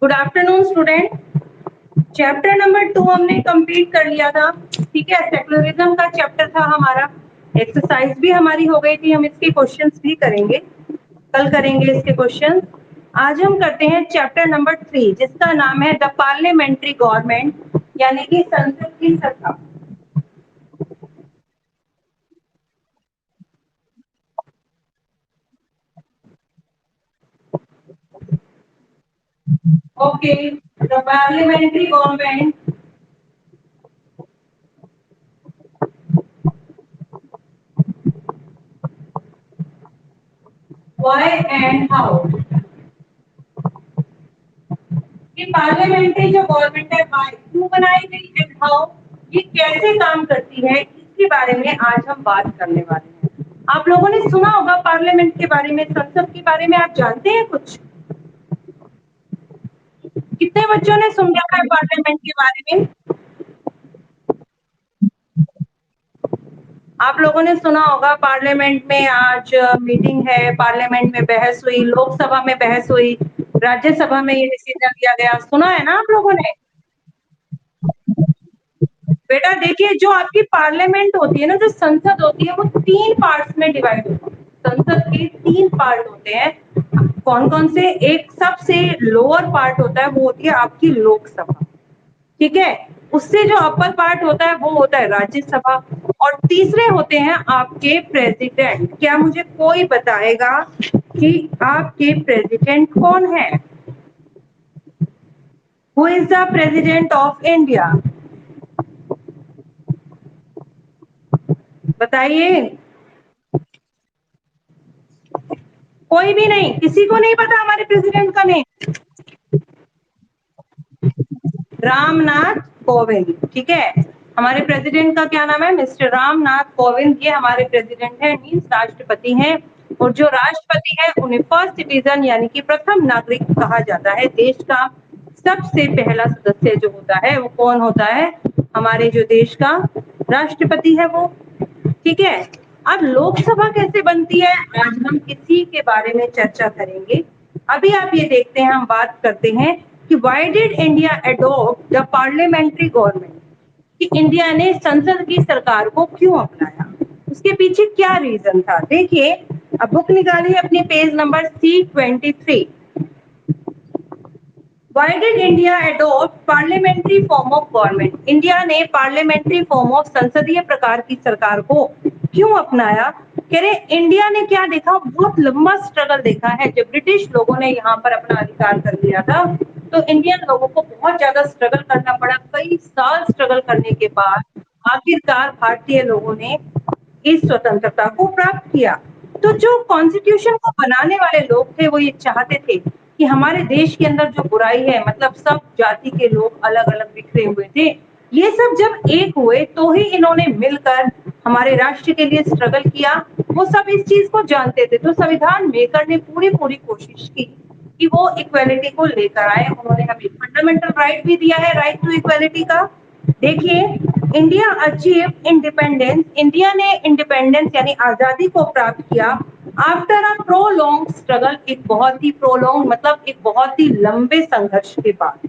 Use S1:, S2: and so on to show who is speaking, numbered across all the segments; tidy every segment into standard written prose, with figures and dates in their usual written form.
S1: Good afternoon student. Chapter number 2 हमने complete कर लिया था। ठीक है, सेक्युलरिज्म का चैप्टर था हमारा। एक्सरसाइज भी हमारी हो गई थी, हम इसके क्वेश्चंस भी करेंगे, कल करेंगे इसके क्वेश्चंस। आज हम करते हैं चैप्टर नंबर 3 जिसका नाम है द पार्लियामेंट्री गवर्नमेंट, यानी कि संसद की सरकार। Okay, the parliamentary government, why and how. ये पार्लियामेंट्री जो गवर्नमेंट है वाई क्यों बनाई गई एंड हाउ, ये कैसे काम करती है, इसके बारे में आज हम बात करने वाले हैं। आप लोगों ने सुना होगा पार्लियामेंट के बारे में, संसद के बारे में आप जानते हैं कुछ? कितने बच्चों ने सुन रखा है पार्लियामेंट के बारे में? आप लोगों ने सुना होगा पार्लियामेंट में आज मीटिंग है, पार्लियामेंट में बहस हुई, लोकसभा में बहस हुई, राज्यसभा में ये डिसीजन लिया गया। सुना है ना आप लोगों ने? बेटा देखिए, जो आपकी पार्लियामेंट होती है ना, जो संसद होती है, वो 3 पार्ट्स में डिवाइड होती है। संसद के 3 पार्ट होते हैं। कौन-कौन से? एक सबसे लोअर पार्ट होता है, वो होती है आपकी लोकसभा। ठीक है? उससे जो अपर पार्ट होता है वो होता है राज्यसभा, और तीसरे होते हैं आपके प्रेसिडेंट। क्या मुझे कोई बताएगा कि आपके प्रेसिडेंट कौन है? Who is the president of India? बताइए। कोई भी नहीं? किसी को नहीं पता हमारे प्रेसिडेंट का नेम? रामनाथ कोविंद। ठीक है, हमारे प्रेसिडेंट का क्या नाम है? मिस्टर रामनाथ कोविंद। ये हमारे प्रेसिडेंट है, मीन्स राष्ट्रपति हैं। और जो राष्ट्रपति है उन्हें फर्स्ट सिटीजन यानी कि प्रथम नागरिक कहा जाता है। देश का सबसे पहला सदस्य जो होता है वो कौन होता है? हमारे जो देश का राष्ट्रपति है वो। ठीक है, अब लोकसभा कैसे बनती है आज हम इसी के बारे में चर्चा करेंगे। अभी आप ये देखते हैं, हम बात करते हैं कि why did India adopt the parliamentary government, कि इंडिया ने संसद की सरकार को क्यों अपनाया, उसके पीछे क्या रीजन था। देखिए, अब बुक निकालिए अपनी, page number C23। Why did India adopt parliamentary form of government? India ने पार्लियामेंट्री फॉर्म ऑफ संसदीय प्रकार की सरकार को क्यों अपनाया? कह रहे इंडिया ने क्या देखा, बहुत लंबा स्ट्रगल देखा है। जब ब्रिटिश लोगों ने यहाँ पर अपना अधिकार कर लिया था तो इंडियन लोगों को बहुत ज्यादा स्ट्रगल करना पड़ा। कई साल स्ट्रगल करने के बाद आखिरकार भारतीय लोगों ने इस स्वतंत्रता को प्राप्त किया। तो जो कॉन्स्टिट्यूशन को बनाने वाले लोग थे वो ये चाहते थे कि हमारे देश के अंदर जो बुराई है, मतलब सब जाति के लोग अलग अलग बिखरे हुए थे, ये सब जब एक हुए तो ही इन्होंने मिलकर हमारे राष्ट्र के लिए स्ट्रगल किया। वो सब इस चीज को जानते थे, तो संविधान मेकर ने पूरी पूरी कोशिश की कि वो इक्वालिटी को लेकर आए। उन्होंने हमें फंडामेंटल राइट भी दिया है, राइट टू इक्वालिटी का। देखिए, इंडिया अचीव इंडिपेंडेंस, इंडिया ने इंडिपेंडेंस यानी आजादी को प्राप्त किया आफ्टर अ प्रोलॉन्ग स्ट्रगल, एक बहुत ही प्रोलॉन्ग मतलब एक बहुत ही लंबे संघर्ष के बाद।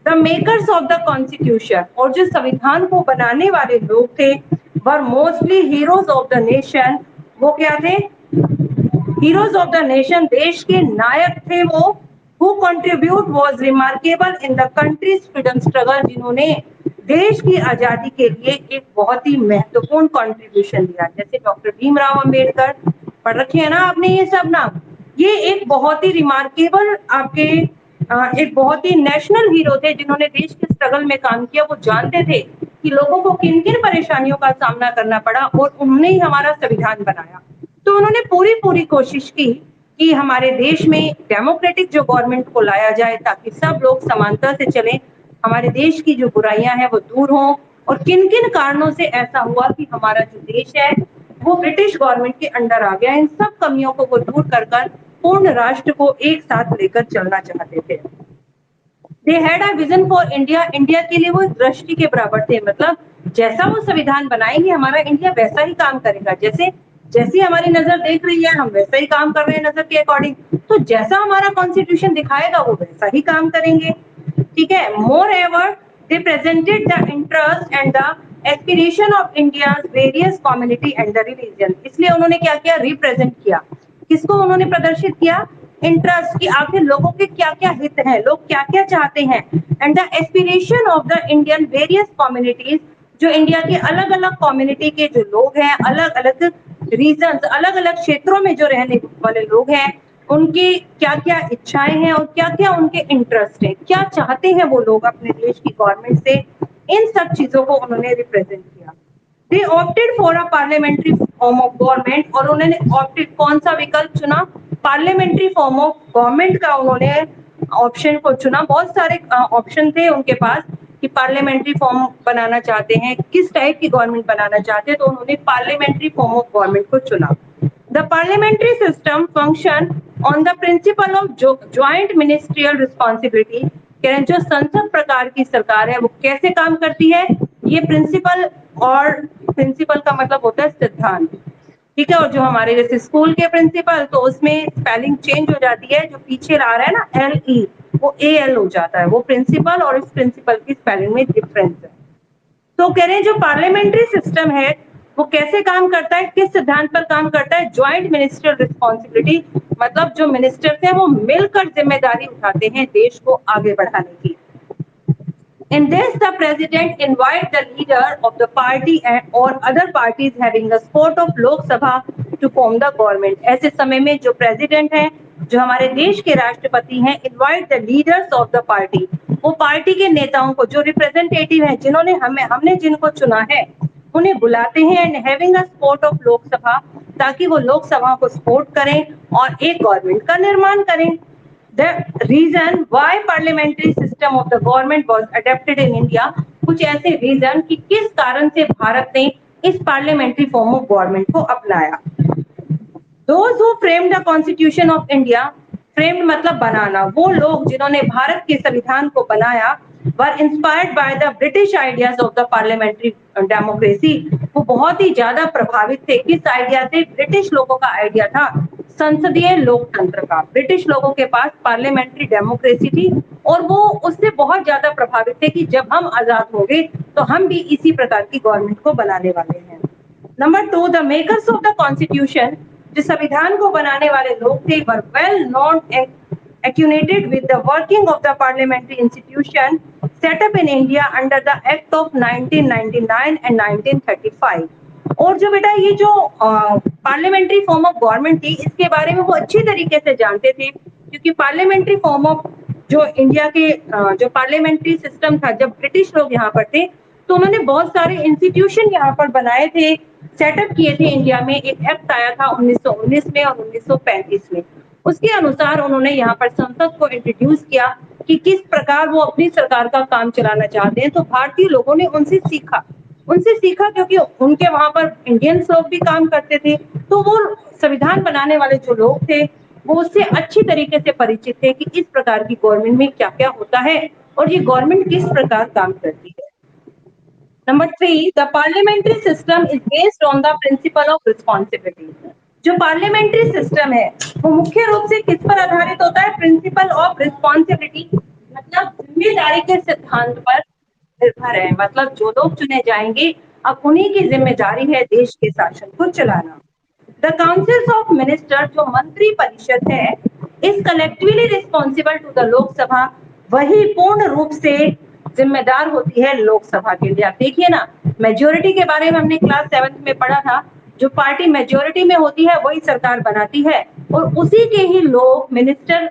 S1: The makers of the constitution, और जो संविधान को बनाने वाले लोग थे, were mostly heroes of the nation. वो क्या थे? हीरोज ऑफ द नेशन, देश के नायक थे वो। Who contribute was remarkable in the countries freedom struggle, जिन्होंने देश की आजादी के लिए एक बहुत ही महत्वपूर्ण कंट्रीब्यूशन दिया। जैसे डॉक्टर भीमराव अंबेडकर, पढ़ रखे हैं ना आपने ये सब नाम। ये एक बहुत ही रिमार्केबल आपके एक बहुत ही नेशनल हीरो थे, जिन्होंने देश के स्ट्रगल में काम किया। वो जानते थे कि लोगों को किन किन परेशानियों का सामना करना पड़ा, और उन्होंने ही हमारा संविधान बनाया। तो उन्होंने पूरी पूरी कोशिश की कि हमारे देश में डेमोक्रेटिक जो गवर्नमेंट को लाया जाए ताकि सब लोग समानता से चलें, हमारे देश की जो बुराइयां हैं वो दूर हों। और किन किन कारणों से ऐसा हुआ कि हमारा जो देश है वो ब्रिटिश गवर्नमेंट के अंडर आ गया, इन सब कमियों को वो दूर कर पूर्ण राष्ट्र को एक साथ लेकर चलना चाहते थे। They had a vision for India, India के लिए वो एक दृष्टि के बराबर थे। मतलब जैसा वो संविधान बनाएंगे हमारा इंडिया वैसा ही काम करेगा। जैसे जैसी हमारी नजर देख रही है हम वैसा ही काम कर रहे हैं नजर के अकॉर्डिंग। तो जैसा हमारा कॉन्स्टिट्यूशन दिखाएगा वो वैसा ही काम करेंगे, ठीक है। Moreover they presented the interest and the aspiration of India various community and the religion. इसलिए उन्होंने क्या किया, रिप्रेजेंट किया। किसको उन्होंने प्रदर्शित किया, इंटरेस्ट की आखिर लोगों के क्या क्या हित हैं, लोग क्या क्या चाहते हैं, and the aspiration of the Indian various communities, जो इंडिया के अलग अलग कम्युनिटी के जो लोग हैं, अलग अलग रीजन्स, अलग अलग क्षेत्रों में जो रहने वाले लोग हैं, उनकी क्या क्या इच्छाएं हैं और क्या क्या उनके इंटरेस्ट है, क्या चाहते हैं वो लोग अपने देश की गवर्नमेंट से, इन सब चीजों को उन्होंने रिप्रेजेंट किया। They opted for a parliamentary form of government, और उन्होंने ऑप्टेड कौन सा विकल्प चुना, पार्लियामेंट्री फॉर्म ऑफ गवर्नमेंट का उन्होंने ऑप्शन को चुना। बहुत सारे ऑप्शन थे उनके पास कि पार्लियामेंट्री फॉर्म बनाना चाहते हैं, किस टाइप की गवर्नमेंट बनाना चाहते हैं, तो उन्होंने पार्लियामेंट्री फॉर्म ऑफ गवर्नमेंट को चुना। The parliamentary system function on the principle of joint ministerial responsibility. जो संसद प्रकार की सरकार है वो कैसे काम करती है, ये प्रिंसिपल, और प्रिंसिपल का मतलब होता है सिद्धांत, ठीक है। और जो हमारे जैसे स्कूल के प्रिंसिपल, तो उसमें स्पेलिंग चेंज हो जाती है, जो पीछे आ रहा है ना LE, वो AL हो जाता है, वो प्रिंसिपल और इस प्रिंसिपल की स्पेलिंग में डिफरेंस है। तो कह रहे हैं जो पार्लियामेंट्री सिस्टम है वो कैसे काम करता है, किस सिद्धांत पर काम करता है, ज्वाइंट मिनिस्ट्रियल रिस्पॉन्सिबिलिटी, मतलब जो मिनिस्टर्स हैं वो मिलकर जिम्मेदारी उठाते हैं देश को आगे बढ़ाने की। In this, the president invite the leader of the party and or other parties having the support of Lok Sabha to form the government. ऐसे समय में जो president हैं, जो हमारे देश के राष्ट्रपति हैं, invite the leaders of the party, वो पार्टी के नेताओं को, जो representative हैं, जिन्होंने हमने जिनको चुना है, उन्हें बुलाते हैं and having the support of लोक सभा, ताकि वो लोक सभा को सपोर्ट करें और एक गवर्नमेंट का निर्माण करें। The reason why parliamentary system of the government was adapted in India, कुछ ऐसे रीजन कि किस कारण से भारत ने इस पार्लियामेंट्री फॉर्म ऑफ गवर्नमेंट को अपनाया। Those who framed the constitution of India, framed मतलब बनाना, वो लोग जिन्होंने भारत के संविधान को बनाया, were inspired by the British ideas of the parliamentary democracy, वो बहुत ही ज्यादा प्रभावित थे, किस आइडिया से, ब्रिटिश लोगों का आइडिया था संसदीय लोकतंत्र का। ब्रिटिश लोगों के पास पार्लियामेंट्री डेमोक्रेसी थी और वो उससे बहुत ज्यादा प्रभावित थे कि जब हम आजाद होंगे तो हम भी इसी प्रकार की गवर्नमेंट को बनाने वाले हैं। Number 2, the makers of the constitution, जो संविधान को बनाने वाले लोग थे, were well known acquainted with the working of the parliamentary institution set up in India under the Act of 1999 and 1935। और जो बेटा ये जो पार्लियामेंट्री फॉर्म ऑफ गवर्नमेंट थी, इसके बारे में वो अच्छी तरीके से जानते थे, क्योंकि पार्लियामेंट्री फॉर्म ऑफ जो इंडिया के जो पार्लियामेंट्री सिस्टम था, जब ब्रिटिश लोग यहाँ पर थे तो उन्होंने बहुत सारे इंस्टीट्यूशन यहाँ पर बनाए थे, सेटअप किए थे इंडिया में। एक एक्ट आया था 1919 में और 1935 में, उसके अनुसार उन्होंने यहाँ पर संसद को इंट्रोड्यूस किया कि किस प्रकार वो अपनी सरकार का काम चलाना चाहते हैं। तो भारतीय लोगों ने उनसे सीखा क्योंकि उनके वहां पर इंडियंस लोग भी काम करते थे, तो वो संविधान बनाने वाले जो लोग थे वो उससे अच्छी तरीके से परिचित थे कि इस प्रकार की गवर्नमेंट में क्या क्या होता है और ये गवर्नमेंट किस प्रकार काम करती है। Number 3, the parliamentary system is based on the principle of responsibility. जो पार्लियामेंट्री सिस्टम है वो मुख्य रूप से किस पर आधारित होता है, प्रिंसिपल ऑफ रिस्पॉन्सिबिलिटी, मतलब जिम्मेदारी के सिद्धांत पर निर्भर है। मतलब जो लोग चुने जाएंगे अब उन्हीं की जिम्मेदारी है देश के शासन को चलाना। द काउंसिल्स ऑफ मिनिस्टर, जो मंत्री परिषद है, is collectively responsible to the Lok Sabha, वही पूर्ण रूप से जिम्मेदार होती है लोकसभा के लिए। आप देखिए ना, मेजोरिटी के बारे में हमने क्लास 7 में पढ़ा था, जो पार्टी मेजोरिटी में होती है वही सरकार बनाती है और उसी के ही लोग मिनिस्टर,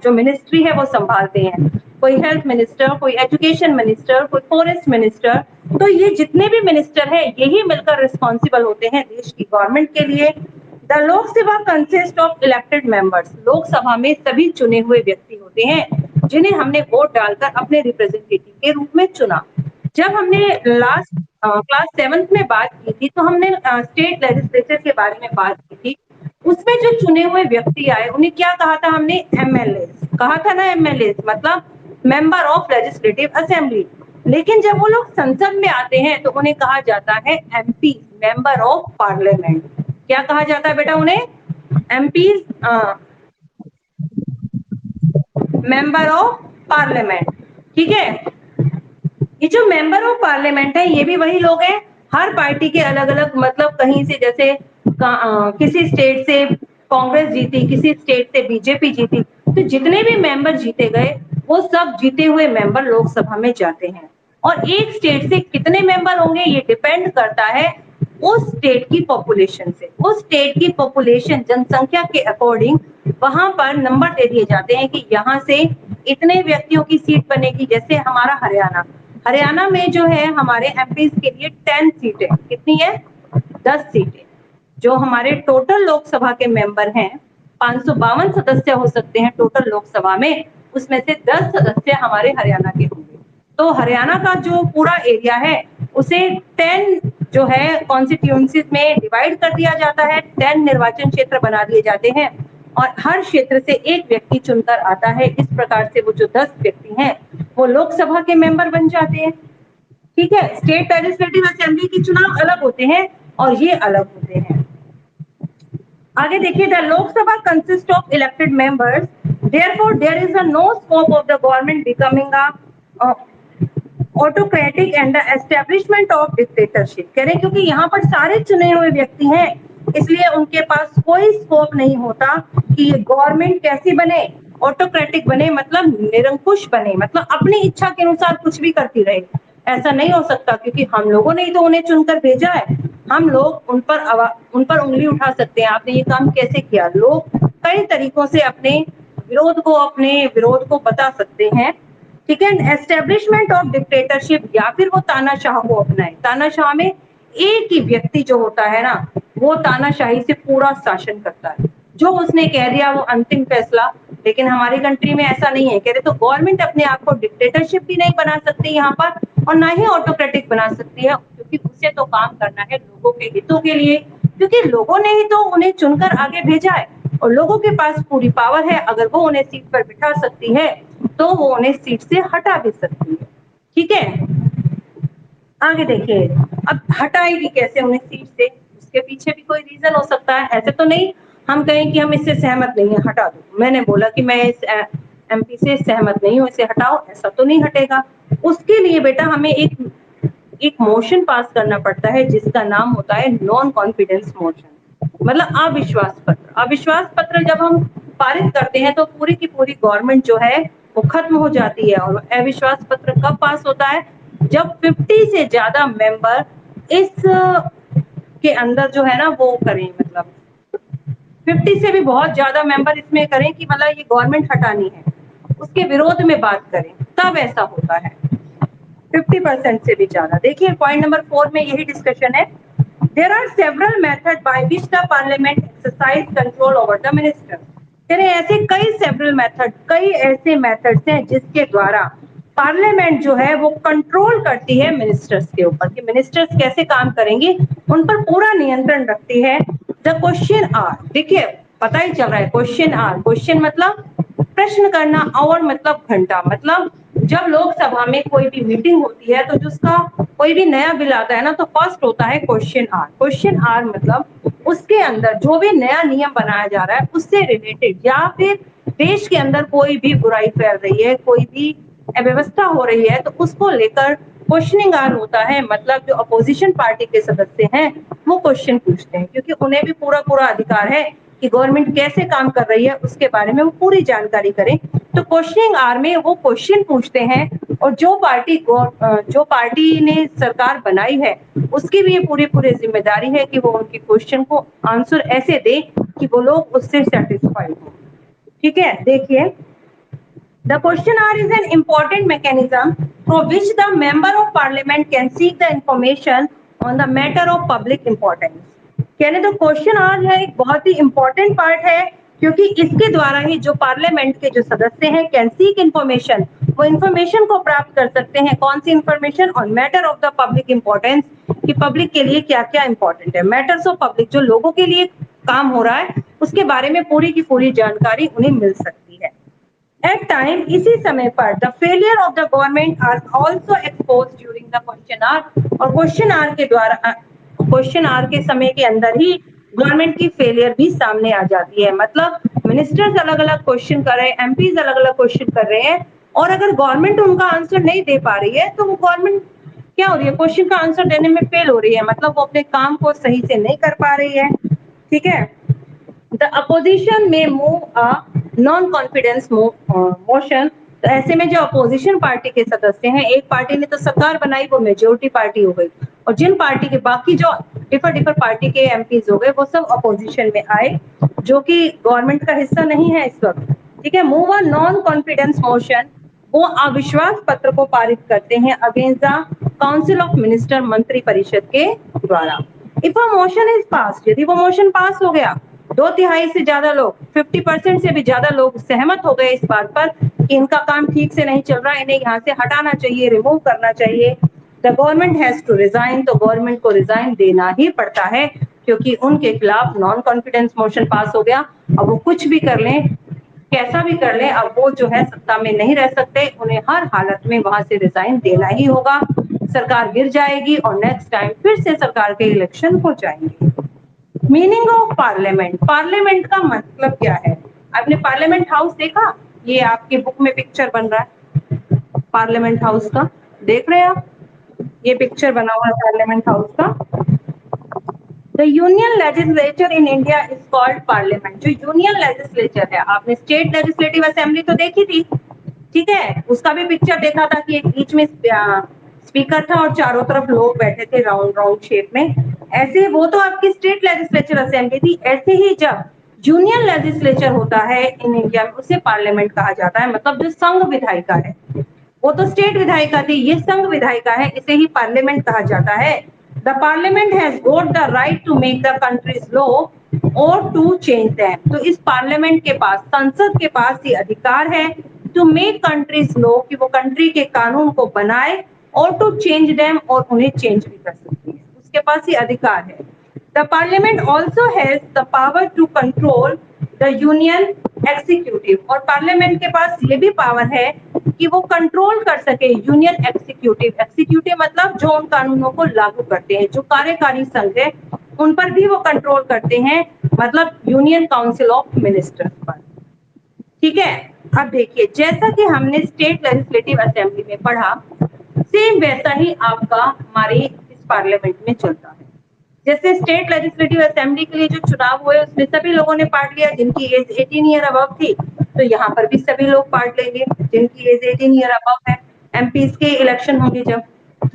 S1: जो मिनिस्ट्री है वो संभालते हैं। कोई हेल्थ मिनिस्टर, कोई एजुकेशन मिनिस्टर, कोई फॉरेस्ट मिनिस्टर, तो ये जितने भी मिनिस्टर हैं यही मिलकर रिस्पॉन्सिबल होते हैं देश की गवर्नमेंट के लिए। The Lok Sabha consist of elected members, Lok Sabha में सभी चुने हुए व्यक्ति होते हैं जिन्हें हमने वोट डालकर अपने रिप्रेजेंटेटिव के रूप में चुना। जब हमने लास्ट क्लास 7 में बात की थी तो हमने स्टेट लेजिस्लेचर के बारे में बात की थी। उसमें जो चुने हुए व्यक्ति आए उन्हें क्या कहा था हमने, MLA कहा था ना। MLA मतलब मेंबर ऑफ लेजिस्लेटिव असेंबली। लेकिन जब वो लोग संसद में आते हैं तो उन्हें कहा जाता है MP, मेंबर ऑफ पार्लियामेंट। क्या कहा जाता है बेटा उन्हें? MPs, member of parliament. ठीक है, ये जो मेंबर ऑफ पार्लियामेंट है ये भी वही लोग हैं, हर पार्टी के अलग अलग, मतलब कहीं से जैसे किसी स्टेट से कांग्रेस जीती, किसी स्टेट से बीजेपी जीती, तो जितने भी मेंबर जीते गए वो सब जीते हुए मेंबर लोकसभा में जाते हैं। और एक स्टेट से कितने मेंबर होंगे ये डिपेंड करता है उस स्टेट की पॉपुलेशन से। उस स्टेट की पॉपुलेशन, जनसंख्या के अकॉर्डिंग वहां पर नंबर दे दिए जाते हैं कि यहाँ से इतने व्यक्तियों की सीट बनेगी। जैसे हमारा हरियाणा, हरियाणा में जो है हमारे एमपीज के लिए 10 सीटें, कितनी है? 10 सीटें। जो हमारे टोटल लोकसभा के मेंबर हैं, 552 सदस्य हो सकते हैं टोटल लोकसभा में, उसमें से 10 सदस्य हमारे हरियाणा के होंगे। तो हरियाणा का जो पूरा एरिया है उसे 10 जो है कॉन्स्टिट्यूएंसीज में डिवाइड कर दिया जाता है, 10 निर्वाचन क्षेत्र बना दिए जाते हैं और हर क्षेत्र से एक व्यक्ति चुनकर आता है। इस प्रकार से वो जो 10 व्यक्ति हैं वो लोकसभा के मेंबर बन जाते हैं। ठीक है, स्टेट लेजिस्लेटिव असेंबली के चुनाव अलग होते हैं और ये अलग होते हैं। आगे देखिए, the Lok Sabha consist of elected members, therefore there is no scope of the government becoming a autocratic and the establishment of dictatorship. कह रहे हैं क्योंकि यहाँ पर सारे चुने हुए व्यक्ति हैं, इसलिए उनके पास कोई स्कोप नहीं होता कि ये गवर्नमेंट कैसी बने, ऑटोक्रेटिक बने, मतलब निरंकुश बने, मतलब अपनी इच्छा के अनुसार कुछ भी करती रहे। ऐसा नहीं हो सकता क्योंकि हम लोगों ने ही तो उन्हें चुनकर भेजा है। हम लोग उन पर उंगली उठा सकते हैं, आपने ये काम कैसे किया। लोग कई तरीकों से अपने विरोध को बता सकते हैं। ठीक है, एस्टेब्लिशमेंट ऑफ डिक्टेटरशिप, या फिर वो तानाशाह को अपनाए। तानाशाह में एक ही व्यक्ति जो होता है ना, वो तानाशाही से पूरा शासन करता है, जो उसने कह दिया वो अंतिम फैसला। लेकिन हमारी कंट्री में ऐसा नहीं है। कह रहे तो गवर्नमेंट अपने आप को डिक्टेटरशिप भी नहीं बना सकती यहाँ पर और ना ही ऑटोक्रेटिक बना सकती है, क्योंकि उसे तो काम करना है लोगों के हितों के लिए, क्योंकि लोगों ने ही तो उन्हें चुनकर आगे भेजा है और लोगों के पास पूरी पावर है। अगर वो उन्हें सीट पर बिठा सकती है तो वो उन्हें सीट से हटा भी सकती है। ठीक है, आगे देखिए, अब हटाएगी कैसे उन्हें सीट से, उसके पीछे भी कोई रीजन हो सकता है। ऐसे तो नहीं हम कहें कि हम इससे सहमत नहीं है, हटा दो। मैंने बोला कि मैं इस एमपी से सहमत नहीं हूँ, इसे हटाओ, ऐसा तो नहीं हटेगा। उसके लिए बेटा हमें एक मोशन पास करना पड़ता है जिसका नाम होता है नॉन कॉन्फिडेंस मोशन, मतलब अविश्वास पत्र। अविश्वास पत्र जब हम पारित करते हैं तो पूरी की पूरी गवर्नमेंट जो है वो खत्म हो जाती है। और अविश्वास पत्र कब पास होता है? जब 50 से ज्यादा मेंबर इस के अंदर जो है ना वो करें, मतलब 50 से भी बहुत ज्यादा मेंबर इसमें करें कि मतलब ये गवर्नमेंट हटानी है, उसके विरोध में बात करें, तब ऐसा होता है। 50% से भी ज्यादा। देखिए पॉइंट नंबर 4 में यही डिस्कशन है। There are several method by which the parliament exercise control over the minister. कह रहे ऐसे कई सेवरल मेथड, कई ऐसे मेथड्स हैं जिसके द्वारा पार्लियामेंट जो है वो कंट्रोल करती है मिनिस्टर्स के ऊपर, कि मिनिस्टर्स कैसे काम करेंगे, उन पर पूरा नियंत्रण रखती है। द क्वेश्चन आर, देखिए पता ही चल रहा है, क्वेश्चन आर, क्वेश्चन मतलब प्रश्न करना, और मतलब घंटा, मतलब जब लोकसभा में कोई भी मीटिंग होती है तो जिसका कोई भी नया बिल आता है ना तो फर्स्ट होता है क्वेश्चन आर। क्वेश्चन आर मतलब उसके अंदर जो भी नया नियम बनाया जा रहा है उससे रिलेटेड, या फिर देश के अंदर कोई भी बुराई फैल रही है, कोई भी अव्यवस्था हो रही है, तो उसको लेकर क्वेश्चनिंग आर होता है। मतलब जो अपोजिशन पार्टी के सदस्य हैं वो क्वेश्चन पूछते हैं, क्योंकि उन्हें भी पूरा पूरा अधिकार है कि गवर्नमेंट कैसे काम कर रही है उसके बारे में वो पूरी जानकारी करें। तो क्वेश्चनिंग आर में वो क्वेश्चन पूछते हैं, और जो पार्टी ने सरकार बनाई है उसकी भी ये पूरी पूरी जिम्मेदारी है कि वो उनके क्वेश्चन को आंसर ऐसे दे कि वो लोग उससे सेटिस्फाइड हो। ठीक है, देखिए, the question hour is an important mechanism through which the member of parliament can seek the information on the matter of public importance. कहने तो क्वेश्चन आवर है एक बहुत ही इंपॉर्टेंट पार्ट है, क्योंकि इसके द्वारा ही जो पार्लियामेंट के जो सदस्य हैं कैन सीक इंफॉर्मेशन, वो इंफॉर्मेशन को प्राप्त कर सकते हैं। कौन सी information? On matter of the public importance, कि पब्लिक के लिए क्या क्या इंपॉर्टेंट है। मैटर्स ऑफ पब्लिक, जो लोगों के लिए काम हो रहा है उसके बारे में पूरी की पूरी जानकारी उन्हें मिल सकती है। At time, इसी समय पर the failure of the government are also exposed during the question hour, और क्वेश्चन आवर के द्वारा, क्वेश्चन आवर के समय के अंदर ही गवर्नमेंट की फेलियर भी सामने आ जाती है। मतलब मिनिस्टर्स अलग अलग क्वेश्चन कर रहे हैं, एमपीज अलग अलग क्वेश्चन कर रहे हैं, और अगर गवर्नमेंट उनका आंसर नहीं दे पा रही है तो वो गवर्नमेंट क्या हो रही है, क्वेश्चन का आंसर देने में फेल हो रही है, मतलब वो अपने काम को सही से नहीं कर पा रही है। ठीक है, द अपोजिशन में move a non confidence motion. तो ऐसे में जो अपोजिशन पार्टी के सदस्य हैं, एक पार्टी ने तो सरकार बनाई, वो मेजोरिटी पार्टी हो गई, और जिन पार्टी के बाकी जो डिफर डिफर पार्टी के एमपीज हो गए वो सब अपोजिशन में आए, जो कि गवर्नमेंट का हिस्सा नहीं है इस वक्त। ठीक है, move a non confidence motion, वो अविश्वास पत्र को पारित करते हैं against the council of minister, मंत्री परिषद के द्वारा। If a motion is pass, यदि वो मोशन पास हो गया, 2/3 से ज्यादा लोग, 50% से भी ज्यादा लोग सहमत हो गए इस बात पर कि इनका काम ठीक से नहीं चल रहा, इन्हें यहाँ से हटाना चाहिए, रिमूव करना चाहिए, the government has to resign, तो गवर्नमेंट को रिजाइन देना ही पड़ता है, क्योंकि उनके खिलाफ नॉन कॉन्फिडेंस मोशन पास हो गया। अब वो कुछ भी कर लें, कैसा भी कर लें, अब वो जो है सत्ता में नहीं रह सकते, उन्हें हर हालत में वहां से रिजाइन देना ही होगा, सरकार गिर जाएगी और नेक्स्ट टाइम फिर से सरकार के इलेक्शन हो जाएंगे। मीनिंग ऑफ पार्लियामेंट, पार्लियामेंट का मतलब क्या है? आपने पार्लियामेंट हाउस देखा? ये आपकी बुक में पिक्चर बन रहा है पार्लियामेंट हाउस का, देख रहे हैं आप? ये पिक्चर बना हुआ है पार्लियामेंट हाउस का। The union legislature in India is called parliament. जो यूनियन लेजिस्लेचर है, आपने स्टेट लेजिस्लेटिव असेंबली तो देखी थी, ठीक है, उसका भी पिक्चर देखा था कि एक बीच में स्पीकर था और चारों तरफ लोग बैठे थे राउंड राउंड शेप में, ऐसे वो तो आपकी स्टेट लेजिस्लेचर असेंबली थी। ऐसे ही जब यूनियन लेजिस्लेचर होता है इन इंडिया में, उसे पार्लियामेंट कहा जाता है, मतलब जो संघ विधायिका है, वो तो स्टेट विधायिका थी, ये संघ विधायिका है, इसे ही पार्लियामेंट कहा जाता है। The parliament has got the right to make the country's law और टू चेंज देम। तो इस पार्लियामेंट के पास, संसद के पास ये अधिकार है टू मेक कंट्रीज लॉ, कि वो कंट्री के कानून को बनाए, और टू चेंज देम, और उन्हें चेंज भी कर सकती है, उसके पास ये अधिकार है। The parliament also has the power to control the union executive, और पार्लियामेंट के पास ये भी पावर है कि वो कंट्रोल कर सके यूनियन एग्जीक्यूटिव। एग्जीक्यूटिव मतलब जो उन कानूनों को लागू करते हैं, जो कार्यकारी संघ है उन पर भी वो कंट्रोल करते हैं, मतलब यूनियन काउंसिल ऑफ मिनिस्टर्स पर। ठीक है, अब देखिए, जैसा कि हमने स्टेट लेजिस्लेटिव असेंबली में पढ़ा, सेम वैसा ही आपका हमारे इस पार्लियामेंट में चलता है। जैसे स्टेट लेजिस्लेटिव असेंबली के लिए जो चुनाव हुए उसमें सभी लोगों ने पार्ट लिया, जिनकी एज 18 ईयर अबव थी, तो यहाँ पर भी सभी लोग पार्ट लेंगे जिनकी एज 18 ईयर अबव है। एमपीज के इलेक्शन होंगे जब,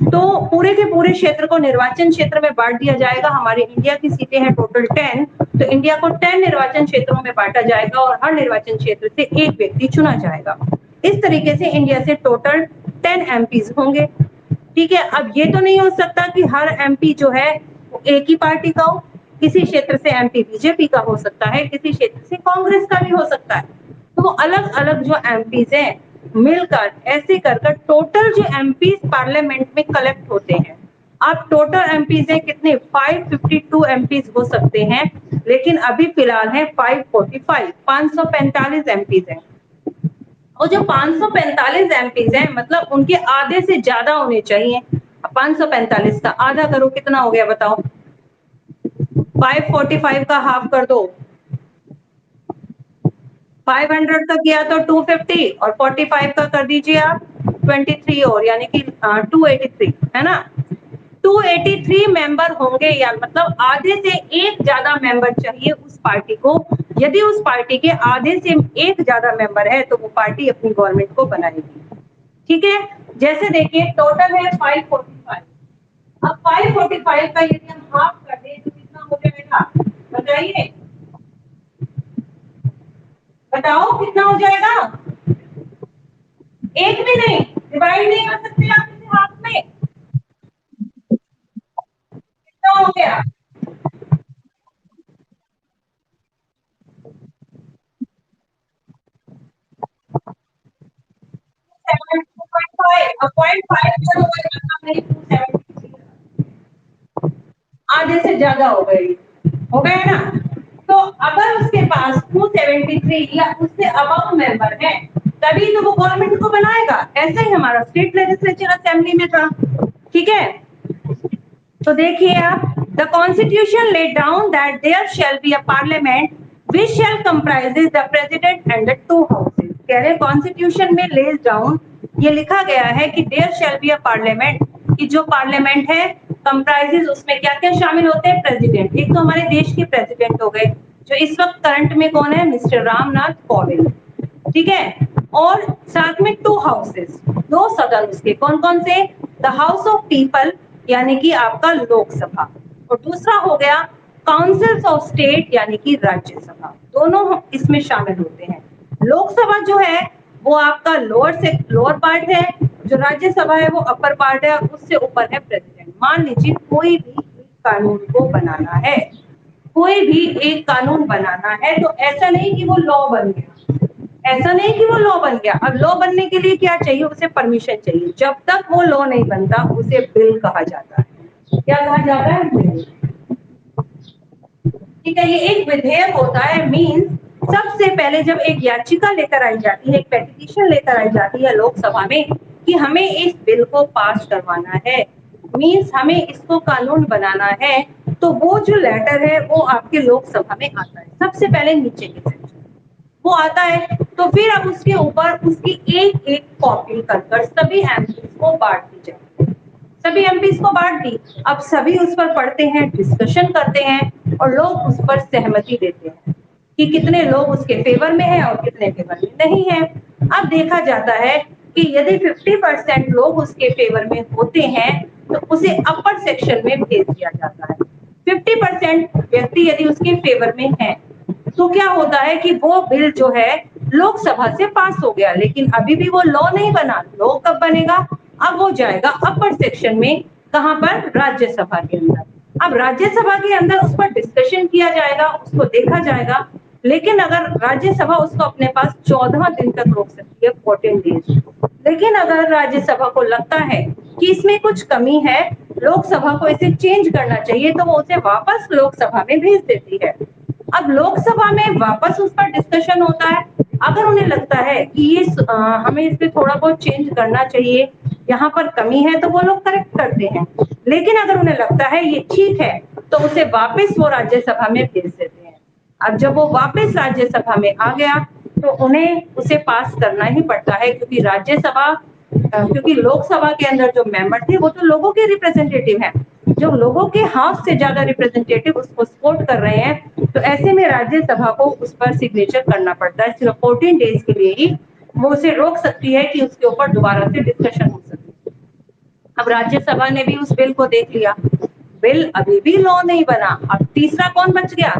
S1: तो पूरे के पूरे क्षेत्र को निर्वाचन क्षेत्र में बांट दिया जाएगा। हमारे इंडिया की सीटें हैं टोटल 10, तो इंडिया को 10 निर्वाचन क्षेत्रों में बांटा जाएगा और हर निर्वाचन क्षेत्र से एक व्यक्ति चुना जाएगा। इस तरीके से इंडिया से टोटल 10 एमपीज होंगे। ठीक है, अब ये तो नहीं हो सकता कि हर एमपी जो है वो एक ही पार्टी का हो, किसी क्षेत्र से एमपी बीजेपी का हो सकता है, किसी क्षेत्र से कांग्रेस का भी हो सकता है, तो अलग अलग जो एमपीज हैं मिलकर ऐसे कर कर टोटल जो एमपीज पार्लियामेंट में कलेक्ट होते हैं, अब टोटल एमपीज हैं कितने, 552 एमपीज हो सकते हैं, लेकिन अभी फिलहाल है 545, 545 एमपीज हैं। और जो 545 एमपीज हैं, मतलब उनके आधे से ज्यादा होने चाहिए। 545 का आधा करो, कितना हो गया बताओ? 545 का हाफ कर दो, 500 का किया तो 250, और 45 का कर दीजिए आप 23, और यानी कि 283, है ना? 283 मेंबर होंगे, या मतलब आधे से एक ज्यादा मेंबर चाहिए उस पार्टी को। यदि उस पार्टी के आधे से एक ज्यादा मेंबर है तो वो पार्टी अपनी गवर्नमेंट को बनाएगी। ठीक है, जैसे देखिए टोटल है 545, अब 545 का यदि हम हाफ कर दें तो कितना हो जाएगा बताइए, बताओ कितना हो जाएगा? एक भी नहीं, डिवाइड नहीं कर सकते आप इसे हाफ में, कितना हो गया? 2.5, 273, आधे से ज्यादा हो गई, हो गया ना? तो अगर उसके पास 273 या उससे अबव मेंबर है, तभी तो वो गवर्नमेंट को बनाएगा। ऐसा ही हमारा स्टेट लेजिस्लेचर असेंबली में था। ठीक है, तो देखिए आप, the constitution laid down that there shall be a parliament which shall comprises the president and the two houses. कह रहे कॉन्स्टिट्यूशन में लेड डाउन ये लिखा गया है कि there shall be a parliament, कि जो पार्लियामेंट है कंप्राइजेस, उसमें क्या क्या शामिल होते हैं, प्रेसिडेंट, एक तो हमारे देश के प्रेसिडेंट हो गए, जो इस वक्त करंट में कौन है, मिस्टर रामनाथ कोविंद, ठीक है, और साथ में टू हाउसेस, दो सदन उसके, कौन कौन से, द हाउस ऑफ पीपल यानी कि आपका लोकसभा, और दूसरा हो गया काउंसिल्स ऑफ स्टेट यानी कि राज्यसभा, दोनों इसमें शामिल होते हैं। लोकसभा जो है वो आपका लोअर पार्ट है, जो राज्यसभा है वो अपर पार्ट है, और उससे ऊपर है प्रेसिडेंट। मान लीजिए कोई भी कानून को बनाना है, कोई भी एक कानून बनाना है, तो ऐसा नहीं कि वो लॉ बन गया, ऐसा नहीं कि वो लॉ बन गया। अब लॉ बनने के लिए क्या चाहिए, उसे परमिशन चाहिए, जब तक वो लॉ नहीं बनता उसे बिल कहा जाता है। क्या कहा जाता है, बिल। ठीक है, ये एक विधेयक होता है, मीन्स सबसे पहले जब एक याचिका लेकर आई जाती है, एक पेटिशन लेकर आई जाती है लोकसभा में कि हमें इस बिल को पास करवाना है, मीन्स हमें इसको कानून बनाना है, तो वो जो लेटर है वो आपके लोकसभा में आता है सबसे पहले, नीचे के सेक्शन वो आता है, तो फिर अब उसके ऊपर उसकी एक एक कॉपी कर सभी एमपीज को बांट दी जाती है, सभी एमपीज को बांट दी, अब सभी उस पर पढ़ते हैं, डिस्कशन करते हैं, और लोग उस पर सहमति देते हैं कि कितने लोग उसके फेवर में हैं और कितने फेवर में नहीं है। अब देखा जाता है कि यदि 50% लोग उसके फेवर में होते हैं तो उसे अपर सेक्शन में भेज दिया जाता है। 50% व्यक्ति यदि उसके फेवर में है तो क्या होता है कि वो बिल जो है लोकसभा से पास हो गया, लेकिन अभी भी वो लॉ नहीं बना। लॉ कब बनेगा, अब वो जाएगा अपर सेक्शन में, कहां पर, राज्यसभा के अंदर। अब राज्यसभा के अंदर उस पर डिस्कशन किया जाएगा, उसको देखा जाएगा, लेकिन अगर राज्यसभा उसको अपने पास 14 दिन तक रोक सकती है, 14 डेज। लेकिन अगर राज्यसभा को लगता है कि इसमें कुछ कमी है, लोकसभा को इसे चेंज करना चाहिए, तो वो उसे वापस लोकसभा में भेज देती है। अब लोकसभा में वापस उस पर डिस्कशन होता है, अगर उन्हें लगता है कि ये हमें इस पे थोड़ा बहुत चेंज करना चाहिए, यहाँ पर कमी है, तो वो लोग करेक्ट करते हैं, लेकिन अगर उन्हें लगता है ये ठीक है तो उसे वापस वो राज्यसभा में भेज देते हैं। अब जब वो वापस राज्यसभा में आ गया तो उन्हें उसे पास करना ही पड़ता है, क्योंकि राज्यसभा क्योंकि लोकसभा के अंदर जो मेंबर थे वो तो लोगों के रिप्रेजेंटेटिव हैं, जो लोगों के हाफ से ज्यादा रिप्रेजेंटेटिव उसको सपोर्ट कर रहे हैं, तो ऐसे में राज्यसभा को उस पर सिग्नेचर करना पड़ता है। सिर्फ 14 डेज के लिए ही वो उसे रोक सकती है कि उसके ऊपर दोबारा से डिस्कशन हो सके। अब राज्यसभा ने भी उस बिल को देख लिया, बिल अभी भी लॉ नहीं बना। अब तीसरा कौन बच गया,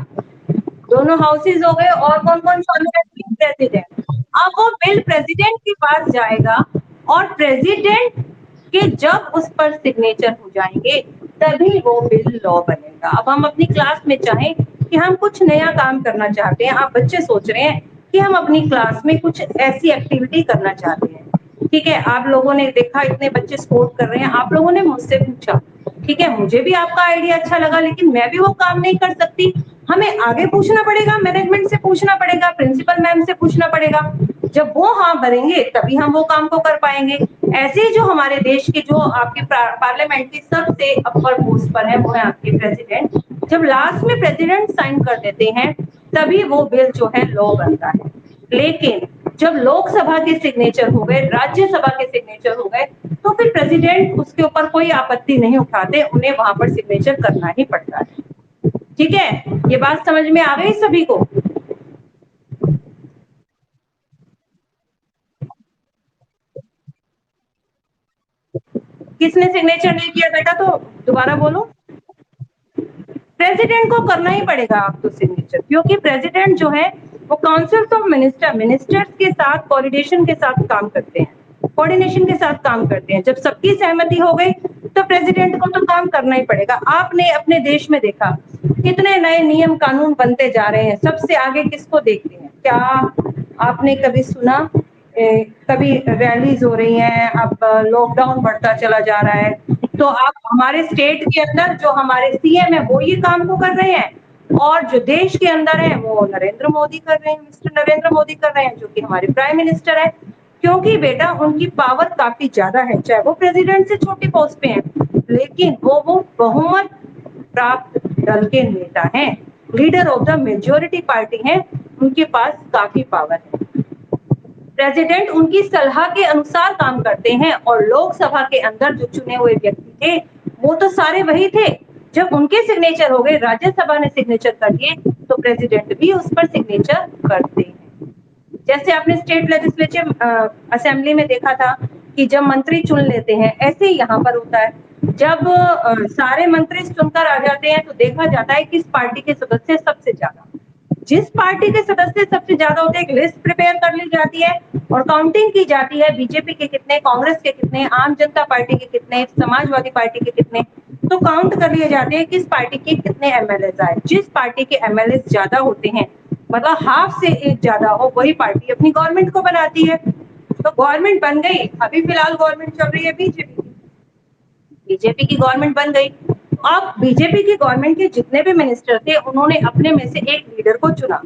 S1: दोनों हाउसेज हो गए, और कौन कौन शामिल है, प्रेसिडेंट। अब वो बिल प्रेसिडेंट के पास जाएगा, और प्रेसिडेंट के जब उस पर सिग्नेचर हो जाएंगे तभी वो बिल लॉ बनेगा। अब हम अपनी क्लास में चाहें कि हम कुछ नया काम करना चाहते हैं, आप बच्चे सोच रहे हैं कि हम अपनी क्लास में कुछ ऐसी एक्टिविटी करना चाहते हैं, ठीक है, आप लोगों ने देखा इतने बच्चे सपोर्ट कर रहे हैं, आप लोगों ने मुझसे पूछा, ठीक है, मुझे भी आपका आइडिया अच्छा लगा, लेकिन मैं भी वो काम नहीं कर सकती, हमें आगे पूछना पड़ेगा, मैनेजमेंट से पूछना पड़ेगा, प्रिंसिपल मैम से पूछना पड़ेगा, जब वो हाँ भरेंगे तभी हम वो काम को कर पाएंगे। ऐसे ही जो हमारे देश के जो आपके पार्लियामेंट की सबसे अपर पोस्ट पर है वो है आपके प्रेसिडेंट, जब लास्ट में प्रेसिडेंट साइन कर देते हैं तभी वो बिल जो है लॉ बनता है। लेकिन जब लोकसभा के सिग्नेचर हो गए, राज्यसभा के सिग्नेचर हो गए, तो फिर प्रेसिडेंट उसके ऊपर कोई आपत्ति नहीं उठाते, उन्हें वहां पर सिग्नेचर करना ही पड़ता है। ठीक है, ये बात समझ में आ गई सभी को। किसने सिग्नेचर नहीं किया बेटा, तो दोबारा बोलो। प्रेसिडेंट को करना ही पड़ेगा आपको सिग्नेचर, क्योंकि प्रेसिडेंट जो है वो काउंसिल ऑफ मिनिस्टर्स के साथ कोऑर्डिनेशन के साथ काम करते हैं, कोऑर्डिनेशन के साथ काम करते हैं। जब सबकी सहमति हो गई तो प्रेसिडेंट को तो काम करना ही पड़ेगा। आपने अपने देश में देखा कितने नए नियम कानून बनते जा रहे हैं, सबसे आगे किसको देखते हैं, क्या आपने कभी सुना कभी रैलीज हो रही हैं, अब लॉकडाउन बढ़ता चला जा रहा है, तो आप हमारे स्टेट के अंदर जो हमारे सीएम है वो ये काम को कर रहे हैं, और जो देश के अंदर है वो नरेंद्र मोदी कर रहे हैं, मिस्टर नरेंद्र मोदी कर रहे हैं, जो कि हमारे प्राइम मिनिस्टर है। क्योंकि बेटा उनकी पावर काफी ज्यादा है, चाहे वो प्रेसिडेंट से छोटी पोस्ट पे हैं, लेकिन वो बहुमत प्राप्त दल के नेता हैं, leader of the majority party हैं, उनके पास काफी पावर है। प्रेसिडेंट उनकी सलाह के अनुसार काम करते हैं और लोकसभा के अंदर जो चुने हुए व्यक्ति थे वो तो सारे वही थे। जब उनके सिग्नेचर हो गए, राज्यसभा ने सिग्नेचर कर दिए, तो प्रेसिडेंट भी उस पर सिग्नेचर करते हैं। जैसे आपने स्टेट लेजिस्लेटिव असेंबली में देखा था कि जब मंत्री चुन लेते हैं, ऐसे ही यहाँ पर होता है। जब सारे मंत्री चुनकर आ जाते हैं तो देखा जाता है किस पार्टी के सदस्य सबसे ज्यादा, जिस पार्टी के सदस्य सबसे ज्यादा होते हैं एक लिस्ट प्रिपेयर कर ली जाती है और काउंटिंग की जाती है, बीजेपी के कितने, कांग्रेस के कितने, आम जनता पार्टी के कितने, समाजवादी पार्टी के कितने, तो काउंट कर लिए जाते हैं किस पार्टी के कितने एमएलए आए। जिस पार्टी के एमएलए ज्यादा होते हैं, मतलब हाफ से एक ज्यादा हो, वही पार्टी अपनी गवर्नमेंट को बनाती है। तो गवर्नमेंट बन गई, अभी फिलहाल गवर्नमेंट चल रही है बीजेपी की, बीजेपी की गवर्नमेंट बन गई। अब बीजेपी की गवर्नमेंट के जितने भी मिनिस्टर थे उन्होंने अपने में से एक लीडर को चुना।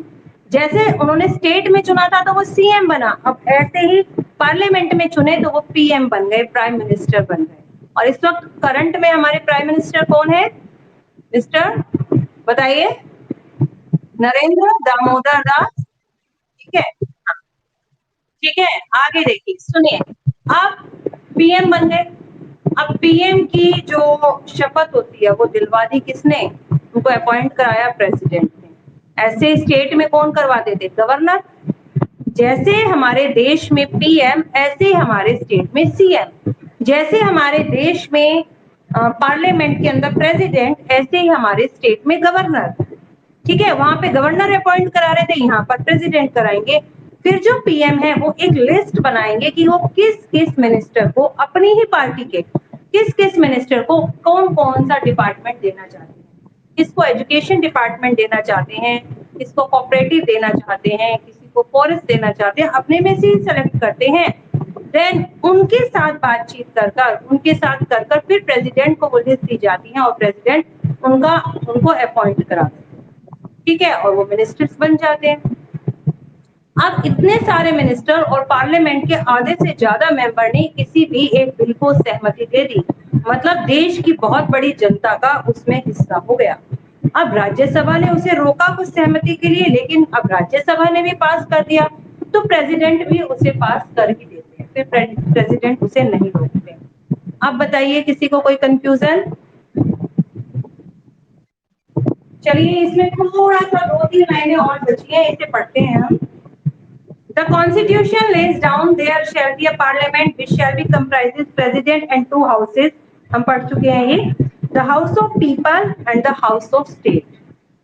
S1: जैसे उन्होंने स्टेट में चुना था तो वो सीएम बना, अब ऐसे ही पार्लियामेंट में चुने तो वो पीएम बन गए, प्राइम मिनिस्टर बन गए। और इस वक्त करंट में हमारे प्राइम मिनिस्टर कौन है मिस्टर, बताइए? नरेंद्र दामोदर दास। ठीक है, ठीक है, आगे देखिए, सुनिए। अब पीएम बन गए। अब पीएम की जो शपथ होती है वो दिलवा दी किसने? उनको अपॉइंट कराया प्रेसिडेंट ने। ऐसे स्टेट में कौन करवाते थे? गवर्नर। जैसे हमारे देश में पीएम, ऐसे ही हमारे स्टेट में सीएम। जैसे हमारे देश में पार्लियामेंट के अंदर प्रेसिडेंट, ऐसे ही हमारे स्टेट में गवर्नर। ठीक है, वहां पे गवर्नर अपॉइंट करा रहे थे, यहाँ पर प्रेसिडेंट कराएंगे। फिर जो पीएम है वो एक लिस्ट बनाएंगे कि वो किस किस मिनिस्टर को, अपनी ही पार्टी के किस किस मिनिस्टर को कौन कौन सा डिपार्टमेंट देना चाहते हैं। किसको एजुकेशन डिपार्टमेंट देना चाहते हैं, किसको कोऑपरेटिव देना चाहते हैं, किसी को फॉरेस्ट देना चाहते हैं, अपने में से ही सेलेक्ट करते हैं। देन उनके साथ बातचीत कर कर, उनके साथ कर कर फिर प्रेसिडेंट को वो लिस्ट दी जाती है और प्रेसिडेंट उनको अपॉइंट कराते हैं। ठीक है, और वो मिनिस्टर्स बन जाते हैं। अब इतने सारे मिनिस्टर और पार्लियामेंट के आधे से ज्यादा मेंबर ने किसी भी एक बिल को सहमति दे दी, मतलब देश की बहुत बड़ी जनता का उसमें हिस्सा हो गया। अब राज्यसभा ने उसे रोका कुछ सहमति के लिए, लेकिन अब राज्यसभा ने भी पास कर दिया, तो प्रेसिडेंट भी उसे पास कर ही देते हैं, फिर प्रेसिडेंट उसे नहीं रोकते। अब बताइए, किसी को कोई कंफ्यूजन? चलिए, इसमें थोड़ा सा 2-3 लाइनें और बची हैं, इसे पढ़ते हैं हम। The Constitution lays down there shall be a parliament which shall be comprises president and 2 houses. हम पढ़ चुके हैं ये, the house of people and the house of state.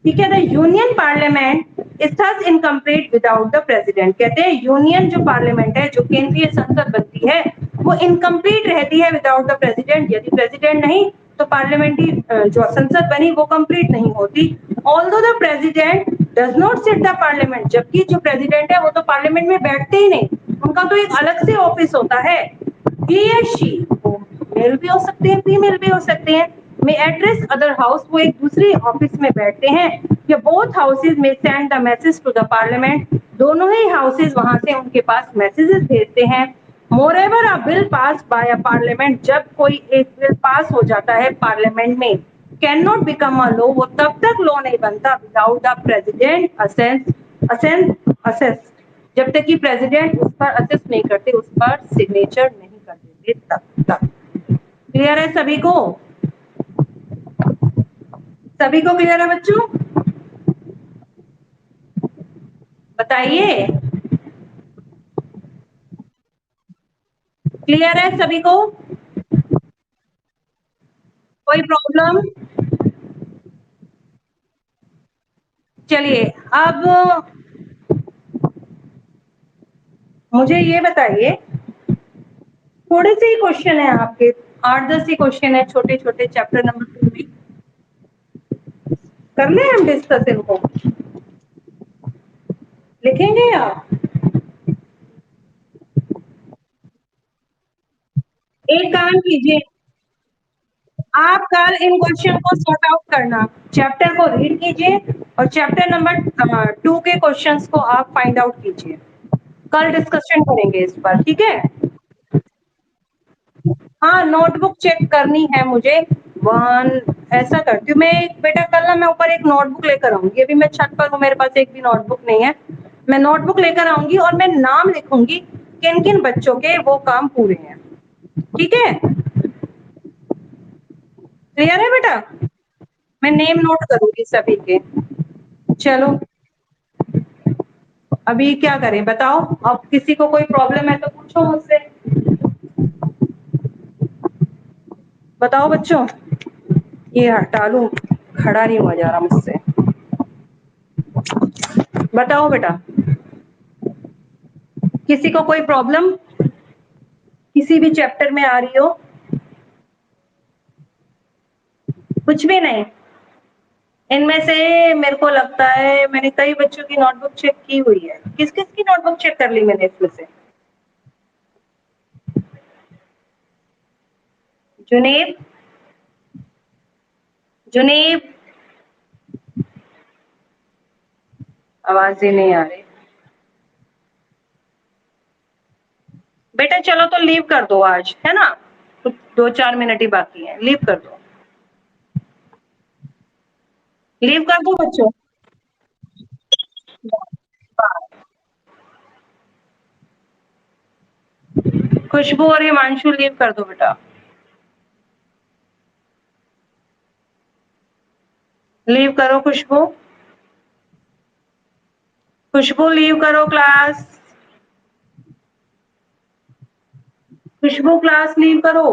S1: ठीक है, the union parliament is thus incomplete without the president. कहते हैं union जो पार्लियामेंट है, जो केंद्रीय संसद बनती है, वो इनकम्प्लीट रहती है विदाउट द प्रेसिडेंट। यदि प्रेसिडेंट नहीं तो पार्लियामेंट्री जो संसद बनी वो कंप्लीट नहीं होती। Although the president does not sit the parliament, जबकि जो प्रेसिडेंट है वो तो पार्लियामेंट में बैठते ही नहीं, उनका तो एक अलग से ऑफिस होता है। ही या शी, मेल भी हो सकते हैं, फीमेल भी हो सकते हैं, में एड्रेस अदर हाउस, वो एक दूसरी ऑफिस में बैठते हैं। या बोथ हाउसेज में send the message to the parliament, दोनों ही हाउसेज वहां से उनके पास मैसेजेस भेजते हैं। Moreover a bill pass by a parliament, जब कोई एक बिल पास हो जाता है पार्लियामेंट में, can not become a law, वो तब तक लॉ नहीं बनता विदाउट द प्रेसिडेंट असेस, जब तक कि प्रेसिडेंट उस पर असेस नहीं करते, उस पर सिग्नेचर नहीं कर देते, तब तक। क्लियर है सभी को? सभी को क्लियर है बच्चों? बताइए, क्लियर है सभी को? कोई प्रॉब्लम? चलिए, अब मुझे ये बताइए, थोड़े से ही क्वेश्चन है आपके, 8-10 ही क्वेश्चन है, छोटे छोटे, चैप्टर नंबर 2 में। कर ले हम डिस्कस इनको, लिखेंगे आप? एक काम कीजिए, आप कल इन क्वेश्चन को सॉर्ट आउट करना, चैप्टर को रीड कीजिए और चैप्टर नंबर 2 के क्वेश्चंस को आप फाइंड आउट कीजिए। कल डिस्कशन करेंगे इस पर, ठीक है? हाँ नोटबुक चेक करनी है मुझे। वन, ऐसा करती हूँ मैं, बेटा कल ना मैं ऊपर एक नोटबुक लेकर आऊंगी, अभी मैं छत पर हूँ, मेरे पास एक भी नोटबुक नहीं है। मैं नोटबुक लेकर आऊंगी और मैं नाम लिखूंगी किन किन बच्चों के वो काम पूरे हैं। ठीक है, क्लियर है बेटा? मैं नेम नोट करूंगी सभी के। चलो, अभी क्या करें बताओ? अब किसी को कोई प्रॉब्लम है तो पूछो मुझसे। बताओ बच्चों, ये हटा लूं, खड़ा नहीं हुआ जा रहा मुझसे। बताओ बेटा, किसी को कोई प्रॉब्लम किसी भी चैप्टर में आ रही हो? कुछ भी नहीं? इनमें से मेरे को लगता है मैंने कई बच्चों की नोटबुक चेक की हुई है। किस किस की नोटबुक चेक कर ली मैंने इसमें से? जुनेब, जुनेब, आवाज ही नहीं आ रही। बेटा चलो तो लीव कर दो आज, है ना? कुछ 2-4 मिनट ही बाकी है, लीव कर दो। लीव कर दो बच्चों। खुशबू और हिमांशु लीव कर दो बेटा। लीव करो खुशबू। खुशबू लीव करो क्लास। खुशबू क्लास लीव करो।